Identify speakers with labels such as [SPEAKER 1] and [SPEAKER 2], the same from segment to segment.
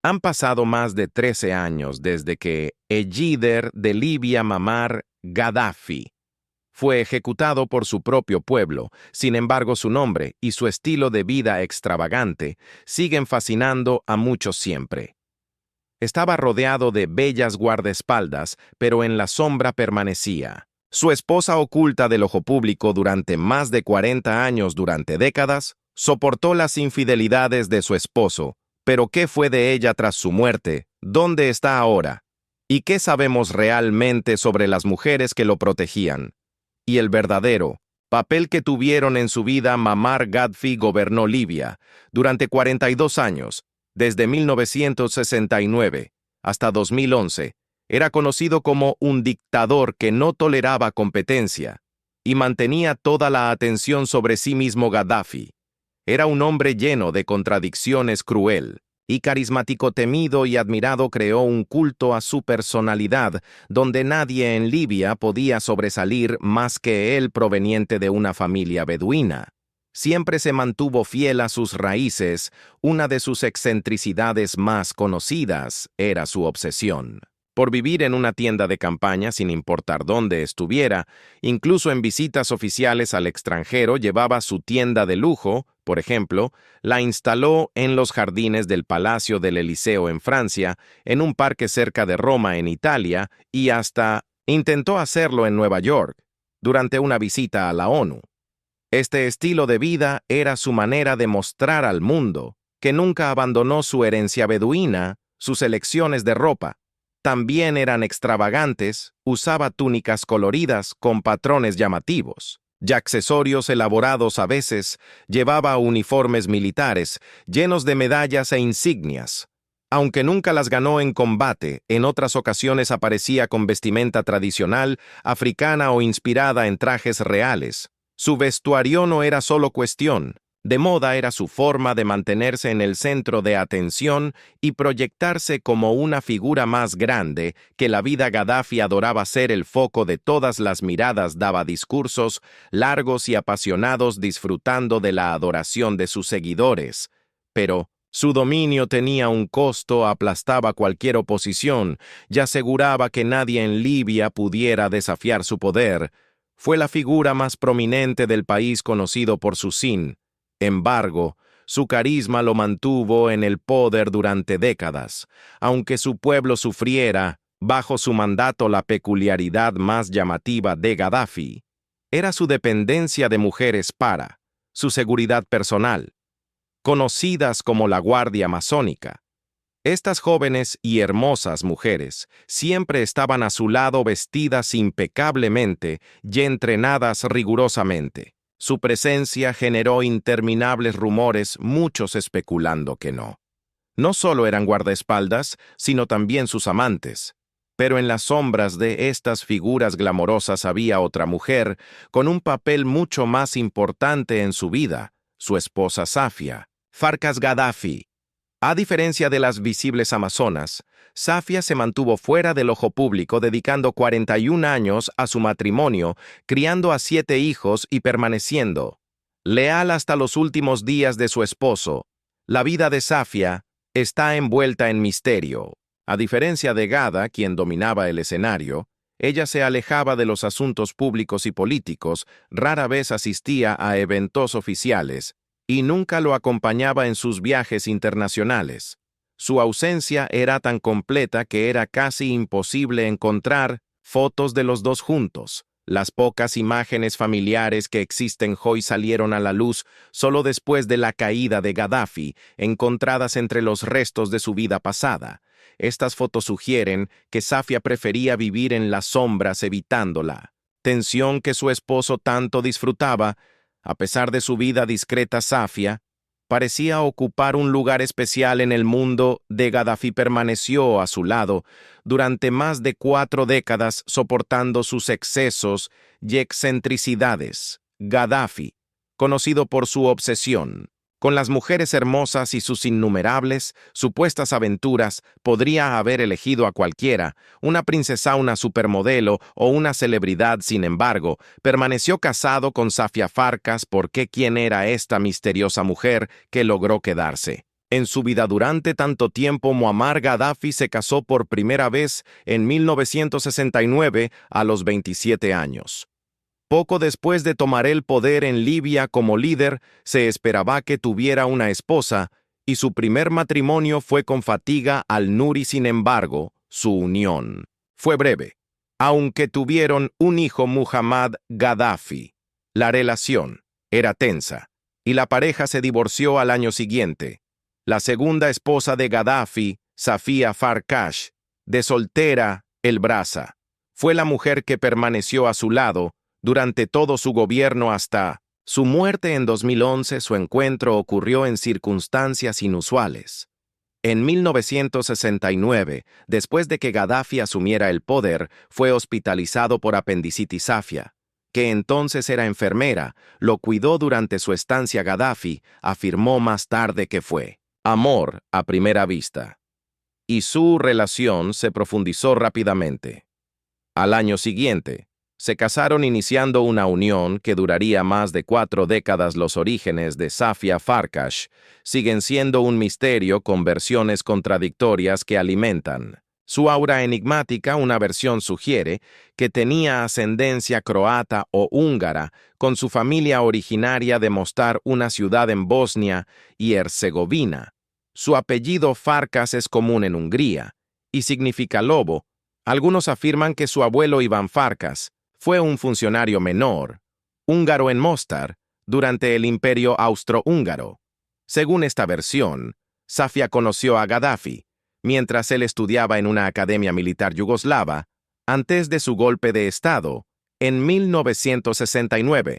[SPEAKER 1] Han pasado más de 13 años desde que el líder de Libia, Muammar Gaddafi, fue ejecutado por su propio pueblo. Sin embargo, su nombre y su estilo de vida extravagante siguen fascinando a muchos siempre. Estaba rodeado de bellas guardaespaldas, pero en la sombra permanecía. Su esposa, oculta del ojo público durante más de 40 años durante décadas, soportó las infidelidades de su esposo. Pero ¿qué fue de ella tras su muerte? ¿Dónde está ahora? ¿Y qué sabemos realmente sobre las mujeres que lo protegían? Y el verdadero papel que tuvieron en su vida. Muammar Gaddafi gobernó Libia durante 42 años, desde 1969 hasta 2011. Era conocido como un dictador que no toleraba competencia y mantenía toda la atención sobre sí mismo. Gaddafi era un hombre lleno de contradicciones, cruel y carismático, temido y admirado. Creó un culto a su personalidad, donde nadie en Libia podía sobresalir más que él, proveniente de una familia beduina. Siempre se mantuvo fiel a sus raíces. Una de sus excentricidades más conocidas era su obsesión por vivir en una tienda de campaña sin importar dónde estuviera. Incluso en visitas oficiales al extranjero llevaba su tienda de lujo. Por ejemplo, la instaló en los jardines del Palacio del Eliseo en Francia, en un parque cerca de Roma en Italia, y hasta intentó hacerlo en Nueva York, durante una visita a la ONU. Este estilo de vida era su manera de mostrar al mundo que nunca abandonó su herencia beduina. Sus elecciones de ropa también eran extravagantes. Usaba túnicas coloridas con patrones llamativos y accesorios elaborados. A veces llevaba uniformes militares llenos de medallas e insignias. Aunque nunca las ganó en combate, en otras ocasiones aparecía con vestimenta tradicional, africana o inspirada en trajes reales. Su vestuario no era solo cuestión de moda, era su forma de mantenerse en el centro de atención y proyectarse como una figura más grande que la vida. Gaddafi adoraba ser el foco de todas las miradas. Daba discursos largos y apasionados, disfrutando de la adoración de sus seguidores. Pero su dominio tenía un costo. Aplastaba cualquier oposición y aseguraba que nadie en Libia pudiera desafiar su poder. Fue la figura más prominente del país, conocido por su sin embargo, su carisma lo mantuvo en el poder durante décadas. Aunque su pueblo sufriera bajo su mandato, la peculiaridad más llamativa de Gaddafi era su dependencia de mujeres para su seguridad personal, conocidas como la Guardia Masónica. Estas jóvenes y hermosas mujeres siempre estaban a su lado, vestidas impecablemente y entrenadas rigurosamente. Su presencia generó interminables rumores, muchos especulando que no solo eran guardaespaldas, sino también sus amantes. Pero en las sombras de estas figuras glamorosas había otra mujer, con un papel mucho más importante en su vida: su esposa Safia, Farkas Gaddafi. A diferencia de las visibles amazonas, Safia se mantuvo fuera del ojo público, dedicando 41 años a su matrimonio, criando a 7 hijos y permaneciendo leal hasta los últimos días de su esposo. La vida de Safia está envuelta en misterio. A diferencia de Gada, quien dominaba el escenario, ella se alejaba de los asuntos públicos y políticos, rara vez asistía a eventos oficiales y nunca lo acompañaba en sus viajes internacionales. Su ausencia era tan completa que era casi imposible encontrar fotos de los dos juntos. Las pocas imágenes familiares que existen hoy salieron a la luz solo después de la caída de Gaddafi, encontradas entre los restos de su vida pasada. Estas fotos sugieren que Safia prefería vivir en las sombras, evitando la tensión que su esposo tanto disfrutaba. A pesar de su vida discreta, Safia parecía ocupar un lugar especial en el mundo de Gaddafi. Permaneció a su lado durante más de 4 décadas, soportando sus excesos y excentricidades. Gaddafi, conocido por su obsesión con las mujeres hermosas y sus innumerables supuestas aventuras, podría haber elegido a cualquiera, una princesa, una supermodelo o una celebridad. Sin embargo, permaneció casado con Safia Farkas. ¿Por qué? ¿Quién era esta misteriosa mujer que logró quedarse? En su vida durante tanto tiempo, Muammar Gaddafi se casó por primera vez en 1969 a los 27 años. Poco después de tomar el poder en Libia como líder, se esperaba que tuviera una esposa, y su primer matrimonio fue con Fatiga al-Nuri. Sin embargo, su unión fue breve, aunque tuvieron un hijo, Muhammad Gaddafi. La relación era tensa, y la pareja se divorció al año siguiente. La segunda esposa de Gaddafi, Safia Farkash, de soltera, el Brasa, fue la mujer que permaneció a su lado durante todo su gobierno hasta su muerte en 2011. Su encuentro ocurrió en circunstancias inusuales. En 1969, después de que Gaddafi asumiera el poder, fue hospitalizado por apendicitis. Safia, que entonces era enfermera, lo cuidó durante su estancia. Gaddafi afirmó más tarde que fue amor a primera vista, y su relación se profundizó rápidamente. Al año siguiente, se casaron, iniciando una unión que duraría más de 4 décadas. Los orígenes de Safia Farkash siguen siendo un misterio, con versiones contradictorias que alimentan su aura enigmática. Una versión sugiere que tenía ascendencia croata o húngara, con su familia originaria de Mostar, una ciudad en Bosnia y Herzegovina. Su apellido Farkas es común en Hungría y significa lobo. Algunos afirman que su abuelo Iván Farkas fue un funcionario menor, húngaro en Mostar, durante el Imperio Austrohúngaro. Según esta versión, Safia conoció a Gaddafi mientras él estudiaba en una academia militar yugoslava antes de su golpe de Estado en 1969.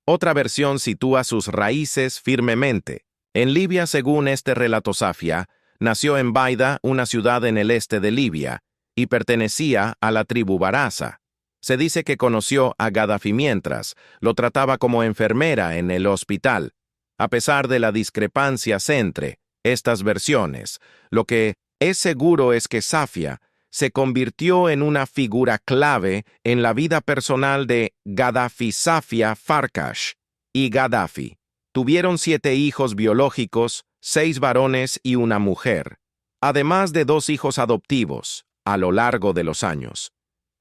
[SPEAKER 1] Otra versión sitúa sus raíces firmemente en Libia. Según este relato, Safia nació en Baida, una ciudad en el este de Libia, y pertenecía a la tribu Baraza. Se dice que conoció a Gaddafi mientras lo trataba como enfermera en el hospital. A pesar de la discrepancia entre estas versiones, lo que es seguro es que Safia se convirtió en una figura clave en la vida personal de Gaddafi. Safia Farkash y Gaddafi tuvieron 7 hijos biológicos, 6 varones y una mujer, además de 2 hijos adoptivos. A lo largo de los años,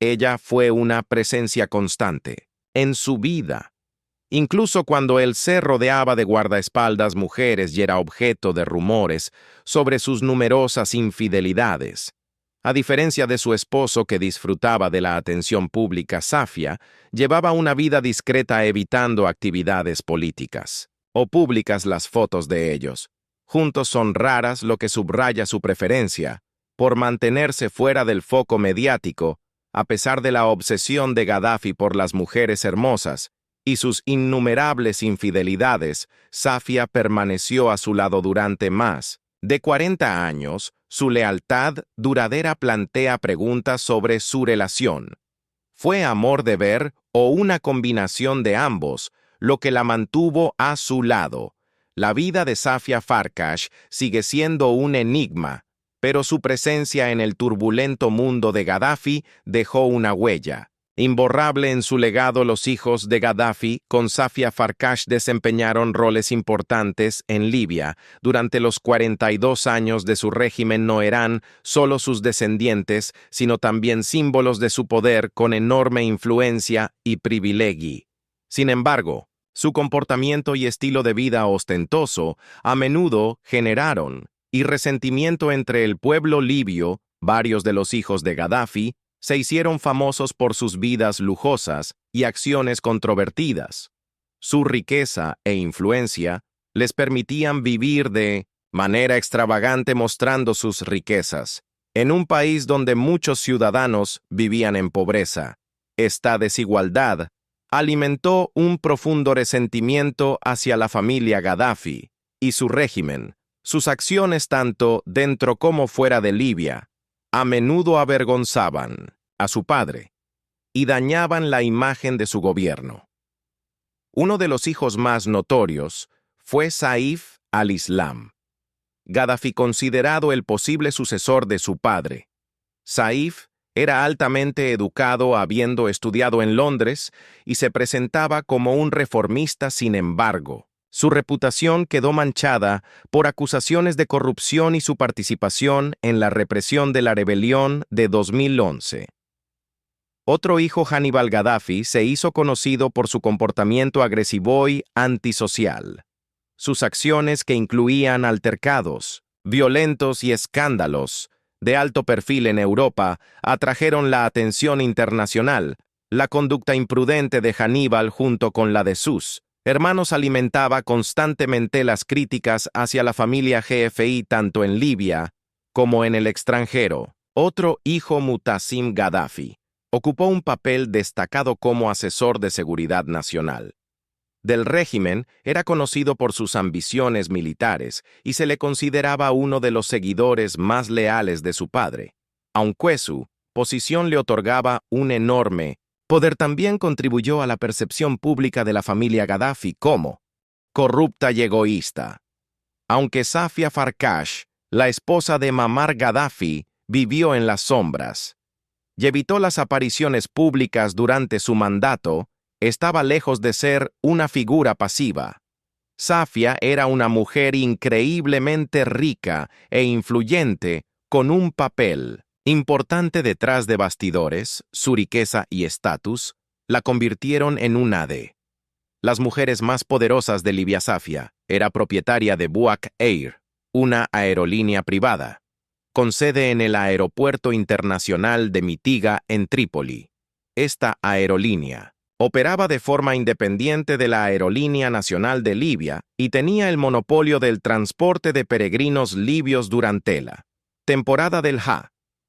[SPEAKER 1] ella fue una presencia constante en su vida. Incluso cuando él se rodeaba de guardaespaldas mujeres y era objeto de rumores sobre sus numerosas infidelidades. A diferencia de su esposo, que disfrutaba de la atención pública, Safia llevaba una vida discreta, evitando actividades políticas o públicas. Las fotos de ellos juntos son raras, lo que subraya su preferencia por mantenerse fuera del foco mediático. A pesar de la obsesión de Gaddafi por las mujeres hermosas y sus innumerables infidelidades, Safia permaneció a su lado durante más de 40 años. Su lealtad duradera plantea preguntas sobre su relación. ¿Fue amor de ver o una combinación de ambos lo que la mantuvo a su lado? La vida de Safia Farkash sigue siendo un enigma, pero su presencia en el turbulento mundo de Gaddafi dejó una huella imborrable en su legado. Los hijos de Gaddafi con Safia Farkash desempeñaron roles importantes en Libia durante los 42 años de su régimen. No eran solo sus descendientes, sino también símbolos de su poder, con enorme influencia y privilegio. Sin embargo, su comportamiento y estilo de vida ostentoso a menudo generaron resentimiento entre el pueblo libio. Varios de los hijos de Gaddafi se hicieron famosos por sus vidas lujosas y acciones controvertidas. Su riqueza e influencia les permitían vivir de manera extravagante, mostrando sus riquezas en un país donde muchos ciudadanos vivían en pobreza. Esta desigualdad alimentó un profundo resentimiento hacia la familia Gaddafi y su régimen. Sus acciones, tanto dentro como fuera de Libia, a menudo avergonzaban a su padre y dañaban la imagen de su gobierno. Uno de los hijos más notorios fue Saif al-Islam, Gaddafi considerado el posible sucesor de su padre. Saif era altamente educado, habiendo estudiado en Londres, y se presentaba como un reformista. Sin embargo, Su reputación quedó manchada por acusaciones de corrupción y su participación en la represión de la rebelión de 2011. Otro hijo, Hannibal Gaddafi, se hizo conocido por su comportamiento agresivo y antisocial. Sus acciones, que incluían altercados violentos y escándalos de alto perfil en Europa, atrajeron la atención internacional. La conducta imprudente de Hannibal junto con la de sus hermanos alimentaba constantemente las críticas hacia la familia GFI tanto en Libia como en el extranjero. Otro hijo, Mu'tasim Gaddafi, ocupó un papel destacado como asesor de seguridad nacional del régimen. Era conocido por sus ambiciones militares y se le consideraba uno de los seguidores más leales de su padre. Aunque su posición le otorgaba un enorme poder, también contribuyó a la percepción pública de la familia Gaddafi como corrupta y egoísta. Aunque Safia Farkash, la esposa de Muammar Gaddafi, vivió en las sombras y evitó las apariciones públicas durante su mandato, estaba lejos de ser una figura pasiva. Safia era una mujer increíblemente rica e influyente, con un papel importante detrás de bastidores. Su riqueza y estatus la convirtieron en una de las mujeres más poderosas de Libia. Safia era propietaria de Buak Air, una aerolínea privada, con sede en el Aeropuerto Internacional de Mitiga en Trípoli. Esta aerolínea operaba de forma independiente de la Aerolínea Nacional de Libia y tenía el monopolio del transporte de peregrinos libios durante la temporada del Hajj.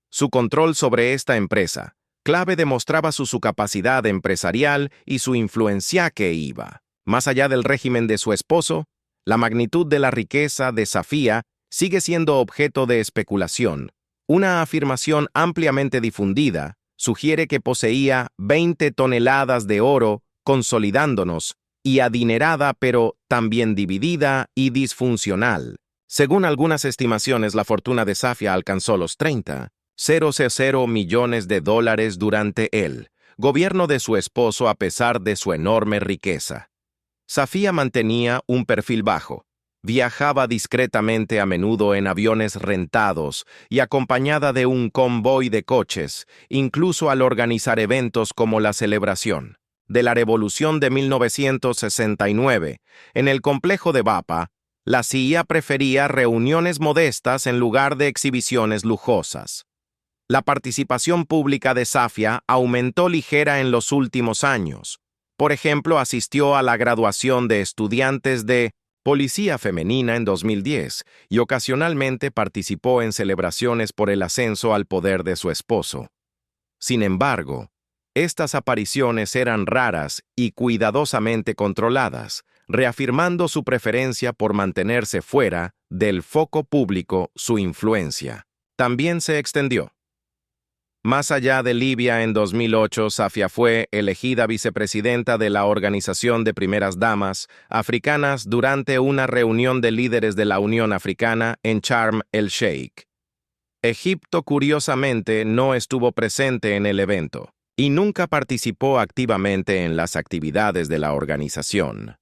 [SPEAKER 1] Su control sobre esta empresa clave demostraba su capacidad empresarial y su influencia, que iba más allá del régimen de su esposo. La magnitud de la riqueza de Safia sigue siendo objeto de especulación. Una afirmación ampliamente difundida sugiere que poseía 20 toneladas de oro, consolidándonos y adinerada, pero también dividida y disfuncional. Según algunas estimaciones, la fortuna de Safia alcanzó los 30,000 millones de dólares durante el gobierno de su esposo, a pesar de su enorme riqueza. Safia mantenía un perfil bajo. Viajaba discretamente, a menudo en aviones rentados y acompañada de un convoy de coches, incluso al organizar eventos como la celebración de la Revolución de 1969. En el complejo de Bapa, la CIA prefería reuniones modestas en lugar de exhibiciones lujosas. La participación pública de Safia aumentó ligera en los últimos años. Por ejemplo, asistió a la graduación de estudiantes de policía femenina en 2010 y ocasionalmente participó en celebraciones por el ascenso al poder de su esposo. Sin embargo, estas apariciones eran raras y cuidadosamente controladas, reafirmando su preferencia por mantenerse fuera del foco público. Su influencia también se extendió más allá de Libia. En 2008, Safia fue elegida vicepresidenta de la Organización de Primeras Damas Africanas durante una reunión de líderes de la Unión Africana en Sharm el-Sheikh. Egipto, curiosamente, no estuvo presente en el evento y nunca participó activamente en las actividades de la organización,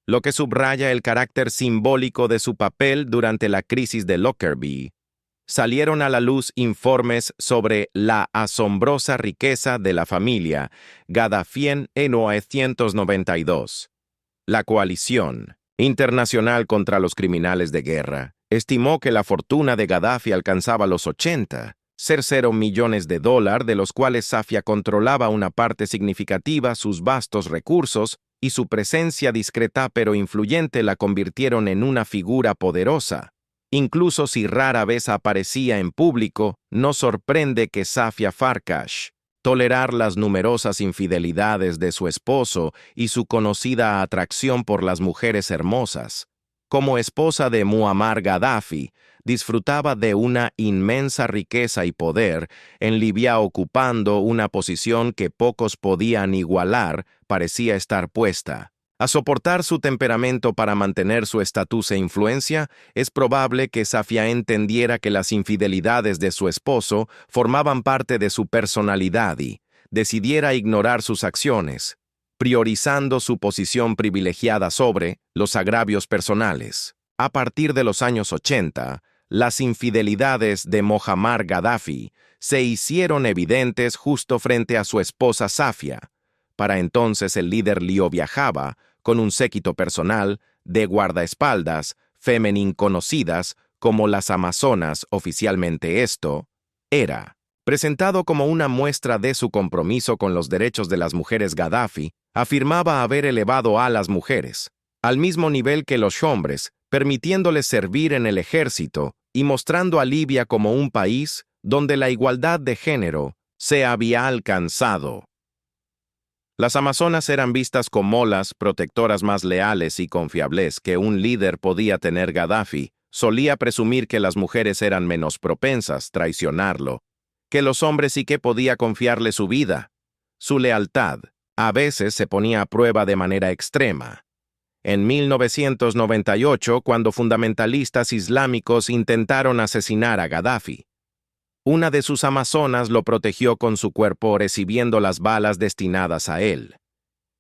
[SPEAKER 1] lo que subraya el carácter simbólico de su papel durante la crisis de Lockerbie. Salieron a la luz informes sobre la asombrosa riqueza de la familia Gaddafi en 1992. La coalición internacional contra los criminales de guerra estimó que la fortuna de Gaddafi alcanzaba los 80,000 millones de dólares, de los cuales Safia controlaba una parte significativa. Sus vastos recursos y su presencia discreta pero influyente la convirtieron en una figura poderosa. Incluso si rara vez aparecía en público, no sorprende que Safia Farkash tolerar las numerosas infidelidades de su esposo y su conocida atracción por las mujeres hermosas. Como esposa de Muammar Gaddafi, disfrutaba de una inmensa riqueza y poder en Libia, ocupando una posición que pocos podían igualar. Parecía estar puesta a soportar su temperamento para mantener su estatus e influencia. Es probable que Safia entendiera que las infidelidades de su esposo formaban parte de su personalidad y decidiera ignorar sus acciones. priorizando su posición privilegiada sobre los agravios personales. A partir de los años 80, las infidelidades de Muammar Gaddafi se hicieron evidentes justo frente a su esposa Safia. Para entonces el líder lío viajaba con un séquito personal de guardaespaldas femeninas conocidas como las Amazonas. Oficialmente esto era presentado como una muestra de su compromiso con los derechos de las mujeres. Gaddafi afirmaba haber elevado a las mujeres al mismo nivel que los hombres, permitiéndoles servir en el ejército y mostrando a Libia como un país donde la igualdad de género se había alcanzado. Las Amazonas eran vistas como las protectoras más leales y confiables que un líder podía tener. Gaddafi solía presumir que las mujeres eran menos propensas a traicionarlo que los hombres y que podía confiarle su vida. Su lealtad a veces se ponía a prueba de manera extrema. En 1998, cuando fundamentalistas islámicos intentaron asesinar a Gaddafi, una de sus amazonas lo protegió con su cuerpo recibiendo las balas destinadas a él,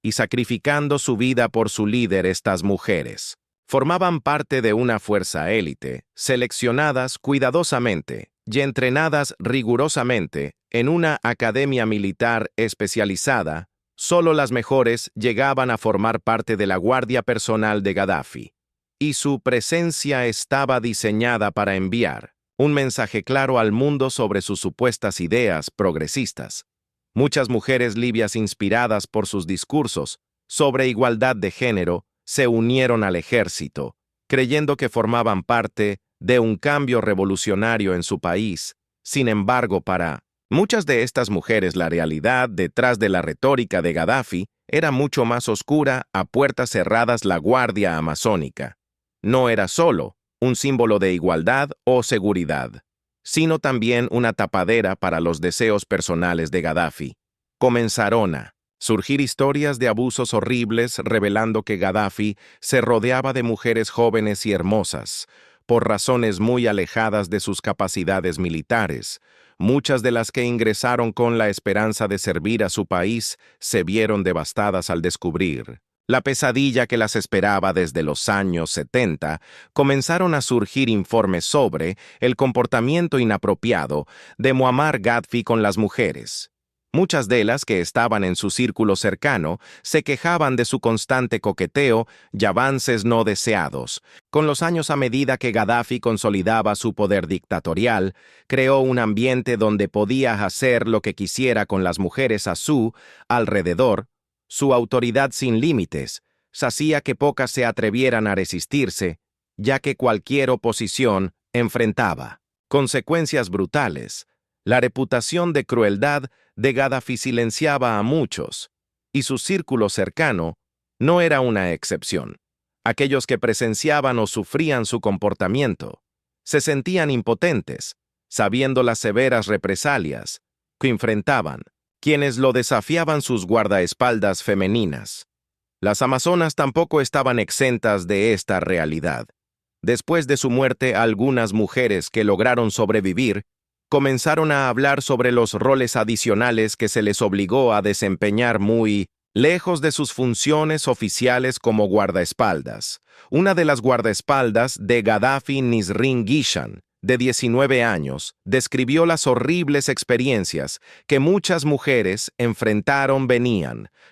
[SPEAKER 1] y sacrificando su vida por su líder. Estas mujeres formaban parte de una fuerza élite, seleccionadas cuidadosamente y entrenadas rigurosamente en una academia militar especializada. Solo las mejores llegaban a formar parte de la guardia personal de Gaddafi, y su presencia estaba diseñada para enviar un mensaje claro al mundo sobre sus supuestas ideas progresistas. Muchas mujeres libias, inspiradas por sus discursos sobre igualdad de género, se unieron al ejército, creyendo que formaban parte de un cambio revolucionario en su país. Sin embargo, para muchas de estas mujeres, la realidad detrás de la retórica de Gaddafi era mucho más oscura. A puertas cerradas, la Guardia Amazónica no era solo un símbolo de igualdad o seguridad, sino también una tapadera para los deseos personales de Gaddafi. Comenzaron a surgir historias de abusos horribles revelando que Gaddafi se rodeaba de mujeres jóvenes y hermosas, por razones muy alejadas de sus capacidades militares. Muchas de las que ingresaron con la esperanza de servir a su país se vieron devastadas al descubrir la pesadilla que las esperaba. Desde los años 70, comenzaron a surgir informes sobre el comportamiento inapropiado de Muammar Gaddafi con las mujeres. Muchas de las que estaban en su círculo cercano se quejaban de su constante coqueteo y avances no deseados. Con los años, a medida que Gaddafi consolidaba su poder dictatorial, creó un ambiente donde podía hacer lo que quisiera con las mujeres a su alrededor. Su autoridad sin límites hacía que pocas se atrevieran a resistirse, ya que cualquier oposición enfrentaba consecuencias brutales. La reputación de crueldad de Gaddafi silenciaba a muchos, y su círculo cercano no era una excepción. Aquellos que presenciaban o sufrían su comportamiento se sentían impotentes, sabiendo las severas represalias que enfrentaban quienes lo desafiaban. Sus guardaespaldas femeninas. Las Amazonas tampoco estaban exentas de esta realidad. Después de su muerte, algunas mujeres que lograron sobrevivir comenzaron a hablar sobre los roles adicionales que se les obligó a desempeñar muy lejos de sus funciones oficiales como guardaespaldas. Una de las guardaespaldas de Gaddafi, Nisrin Gishan, de 19 años, describió las horribles experiencias que muchas mujeres enfrentaron.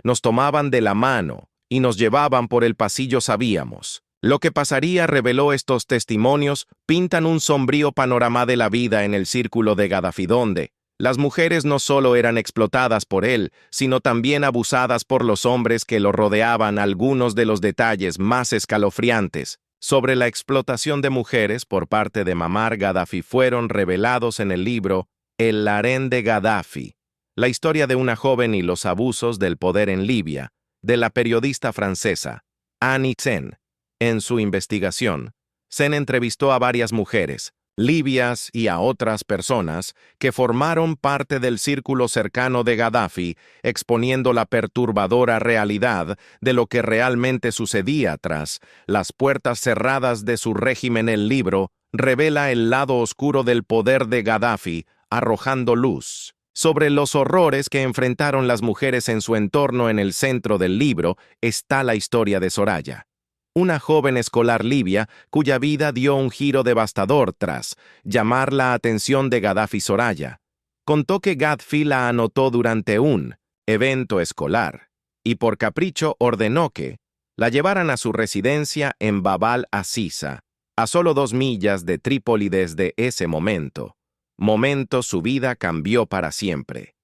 [SPEAKER 1] Nos tomaban de la mano y nos llevaban por el pasillo. Sabíamos lo que pasaría, reveló. Estos testimonios pintan un sombrío panorama de la vida en el círculo de Gaddafi, donde las mujeres no solo eran explotadas por él, sino también abusadas por los hombres que lo rodeaban. Algunos de los detalles más escalofriantes sobre la explotación de mujeres por parte de Muammar Gaddafi fueron revelados en el libro El harén de Gaddafi, la historia de una joven y los abusos del poder en Libia, de la periodista francesa Annie Sen. En su investigación, Sen entrevistó a varias mujeres libias y a otras personas que formaron parte del círculo cercano de Gaddafi, exponiendo la perturbadora realidad de lo que realmente sucedía tras las puertas cerradas de su régimen. El libro revela el lado oscuro del poder de Gaddafi, arrojando luz Sobre los horrores que enfrentaron las mujeres en su entorno. En el centro del libro está la historia de Soraya, una joven escolar libia cuya vida dio un giro devastador tras llamar la atención de Gaddafi. Soraya contó que Gaddafi la anotó durante un evento escolar y por capricho ordenó que la llevaran a su residencia en Bab al-Aziza, a solo 2 millas de Trípoli. Desde ese momento su vida cambió para siempre.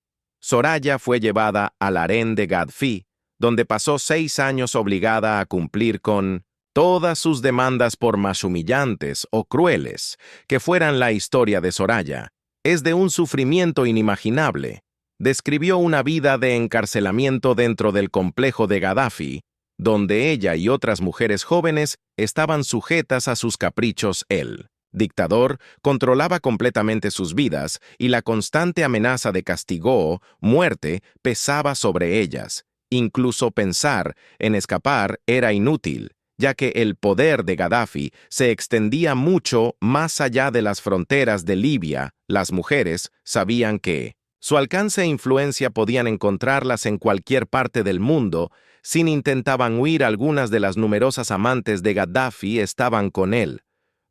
[SPEAKER 1] Soraya fue llevada al harén de Gaddafi, donde pasó 6 años obligada a cumplir con todas sus demandas, por más humillantes o crueles que fueran. La historia de Soraya es de un sufrimiento inimaginable. Describió una vida de encarcelamiento dentro del complejo de Gaddafi, donde ella y otras mujeres jóvenes estaban sujetas a sus caprichos. El dictador controlaba completamente sus vidas y la constante amenaza de castigo o muerte pesaba sobre ellas. Incluso pensar en escapar era inútil, ya que el poder de Gaddafi se extendía mucho más allá de las fronteras de Libia. Las mujeres sabían que su alcance e influencia podían encontrarlas en cualquier parte del mundo. Si intentaban huir, algunas de las numerosas amantes de Gaddafi estaban con él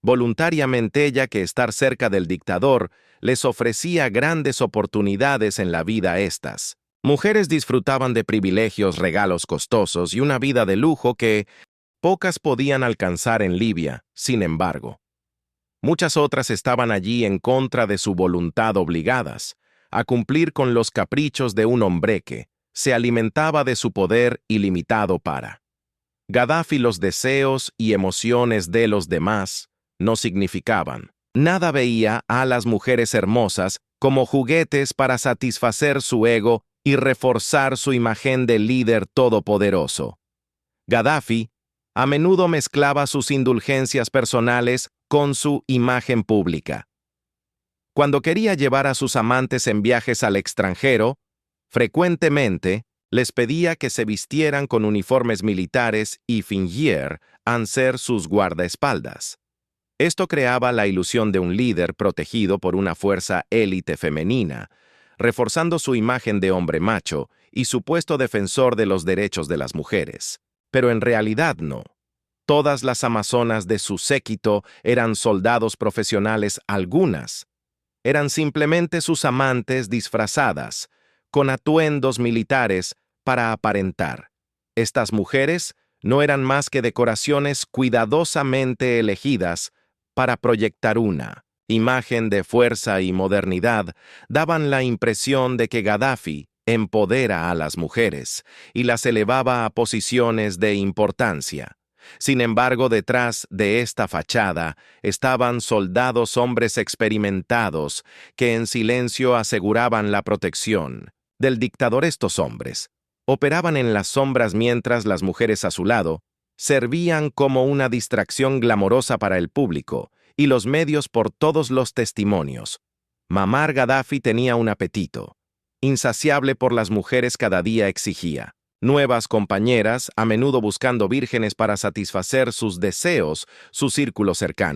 [SPEAKER 1] voluntariamente, ya que estar cerca del dictador les ofrecía grandes oportunidades en la vida. Estas mujeres disfrutaban de privilegios, regalos costosos y una vida de lujo que pocas podían alcanzar en Libia. Sin embargo, muchas otras estaban allí en contra de su voluntad, obligadas a cumplir con los caprichos de un hombre que se alimentaba de su poder ilimitado. Para Gaddafi, los deseos y emociones de los demás no significaban nada. Veía a las mujeres hermosas como juguetes para satisfacer su ego y reforzar su imagen de líder todopoderoso. Gaddafi a menudo mezclaba sus indulgencias personales con su imagen pública. Cuando quería llevar a sus amantes en viajes al extranjero, frecuentemente les pedía que se vistieran con uniformes militares y fingieran ser sus guardaespaldas. Esto creaba la ilusión de un líder protegido por una fuerza élite femenina, reforzando su imagen de hombre macho y supuesto defensor de los derechos de las mujeres. Pero en realidad no. Todas las amazonas de su séquito eran soldados profesionales. Algunas eran simplemente sus amantes disfrazadas, con atuendos militares para aparentar. Estas mujeres no eran más que decoraciones cuidadosamente elegidas para proyectar una imagen de fuerza y modernidad. Daban la impresión de que Gaddafi empodera a las mujeres y las elevaba a posiciones de importancia. Sin embargo, detrás de esta fachada estaban soldados, hombres experimentados, que en silencio aseguraban la protección del dictador. Estos hombres operaban en las sombras, mientras las mujeres a su lado servían como una distracción glamorosa para el público y los medios. Por todos los testimonios, Muammar Gaddafi tenía un apetito insaciable por las mujeres. Cada día exigía nuevas compañeras, a menudo buscando vírgenes para satisfacer sus deseos. Su círculo cercano